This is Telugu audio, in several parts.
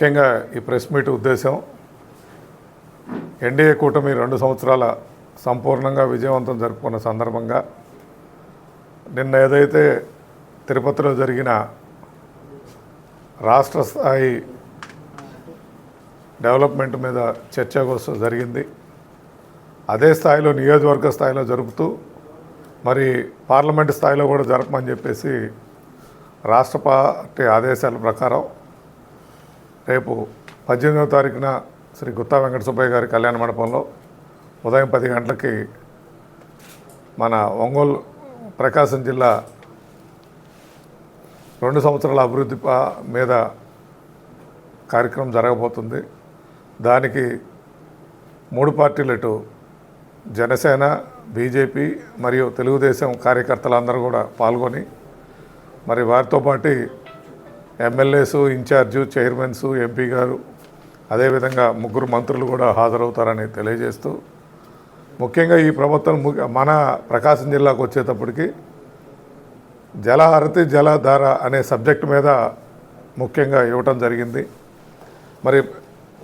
ముఖ్యంగా ఈ ప్రెస్ మీట్ ఉద్దేశం ఎన్డీఏ కూటమి 2 సంవత్సరాల సంపూర్ణంగా విజయవంతం జరుపుకున్న సందర్భంగా నిన్న ఏదైతే తిరుపతిలో జరిగిన రాష్ట్ర స్థాయి డెవలప్మెంట్ మీద చర్చకోసం జరిగింది. అదే స్థాయిలో నియోజకవర్గ స్థాయిలో జరుపుతూ మరి పార్లమెంటు స్థాయిలో కూడా జరపమని చెప్పేసి రాష్ట్ర పార్టీ ఆదేశాల ప్రకారం రేపు 18వ తారీఖున శ్రీ గుత్తా వెంకట సుబ్బయ్య గారి కళ్యాణ మండపంలో ఉదయం 10 గంటలకి మన ఒంగోలు ప్రకాశం జిల్లా 2 సంవత్సరాల అభివృద్ధి మీద కార్యక్రమం జరగబోతుంది. దానికి 3 పార్టీలు ఇటు జనసేన, బీజేపీ మరియు తెలుగుదేశం కార్యకర్తలందరూ కూడా పాల్గొని మరి వారితో పాటు ఎమ్మెల్యేసు, ఇన్ఛార్జు, చైర్మన్స్, ఎంపీ గారు అదేవిధంగా 3 మంత్రులు కూడా హాజరవుతారని తెలియజేస్తూ ముఖ్యంగా ఈ ప్రభుత్వం మన ప్రకాశం జిల్లాకు వచ్చేటప్పటికి జలహారతి జలధార అనే సబ్జెక్టు మీద ముఖ్యంగా ఇవ్వటం జరిగింది. మరి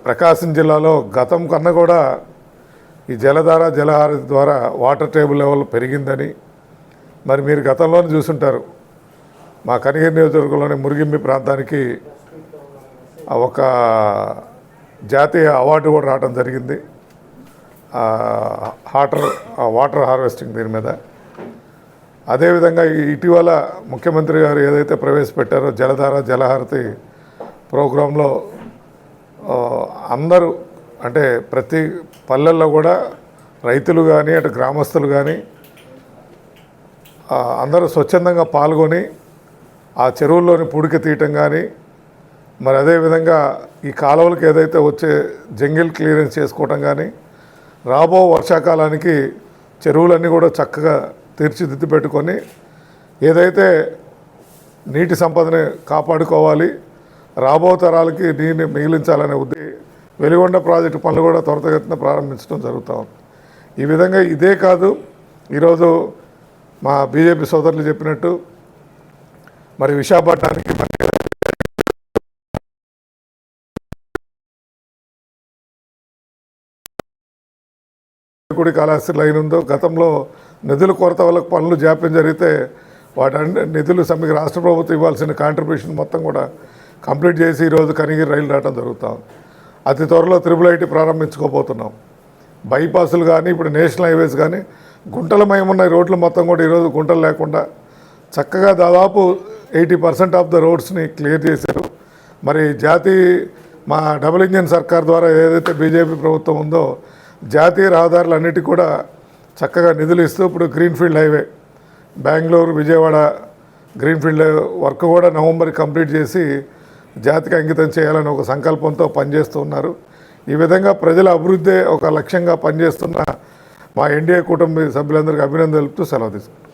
ప్రకాశం జిల్లాలో గతం కన్నా కూడా ఈ జలధార జలహారతి ద్వారా వాటర్ టేబుల్ లెవెల్ పెరిగిందని మరి మీరు గతంలోనే చూసుంటారు. మా కనిగిరి నియోజకవర్గంలోని మురిగిమ్మి ప్రాంతానికి ఒక జాతీయ అవార్డు కూడా రావడం జరిగింది వాటర్ హార్వెస్టింగ్ దీని మీద. అదేవిధంగా ఇటీవల ముఖ్యమంత్రి గారు ఏదైతే ప్రవేశపెట్టారో జలధార జలహారతి ప్రోగ్రాంలో అందరూ అంటే ప్రతి పల్లెల్లో కూడా రైతులు కానీ అటు గ్రామస్తులు కానీ అందరూ స్వచ్ఛందంగా పాల్గొని ఆ చెరువుల్లోని పూడిక తీయటం కానీ మరి అదేవిధంగా ఈ కాలువలకు ఏదైతే వచ్చే జంగిల్ క్లియరెన్స్ చేసుకోవటం కానీ రాబో వర్షాకాలానికి చెరువులన్నీ కూడా చక్కగా తీర్చిదిద్ది పెట్టుకొని ఏదైతే నీటి సంపదని కాపాడుకోవాలి, రాబో తరాలకి నీటిని మిగిలించాలనే వెలిగొండ ప్రాజెక్టు పనులు కూడా త్వరితగతిన ప్రారంభించడం జరుగుతూ ఉంది. ఈ విధంగా ఇదే కాదు, ఈరోజు మా బీజేపీ సోదరులు చెప్పినట్టు మరి విశాఖపట్నానికి కాళహస్తి లైన్ ఉందో గతంలో నిధుల కొరత వల్ల పనులు జాప్యం జరిగితే వాటి నిధులు సమ్మెకి రాష్ట్ర ప్రభుత్వం ఇవ్వాల్సిన కాంట్రిబ్యూషన్ మొత్తం కూడా కంప్లీట్ చేసి ఈరోజు కనిగిరి రైలు రావడం జరుగుతాం. అతి త్వరలో త్రిబుల్ ఐటీ ప్రారంభించుకోబోతున్నాం. బైపాసులు కానీ ఇప్పుడు నేషనల్ హైవేస్ కానీ గుంటలమయమున్న రోడ్లు మొత్తం కూడా ఈరోజు గుంటలు లేకుండా చక్కగా దాదాపు 80% ఆఫ్ ద రోడ్స్ని క్లియర్ చేశారు. మరి మా డబుల్ ఇంజిన్ సర్కార్ ద్వారా ఏదైతే బీజేపీ ప్రభుత్వం ఉందో జాతీయ రహదారులన్నిటికీ కూడా చక్కగా నిధులు ఇస్తూ ఇప్పుడు greenfield highway Bengaluru Vijayawada greenfield work కూడా నవంబర్ కంప్లీట్ చేసి జాతికి అంకితం చేయాలని ఒక సంకల్పంతో పనిచేస్తున్నారు. ఈ విధంగా ప్రజల అభివృద్ధి ఒక లక్ష్యంగా పనిచేస్తున్న మా ఎన్డీఏ కుటుంబ సభ్యులందరికీ అభినందనలు తెలుపుతూ సెలవు తీసుకుంటాం.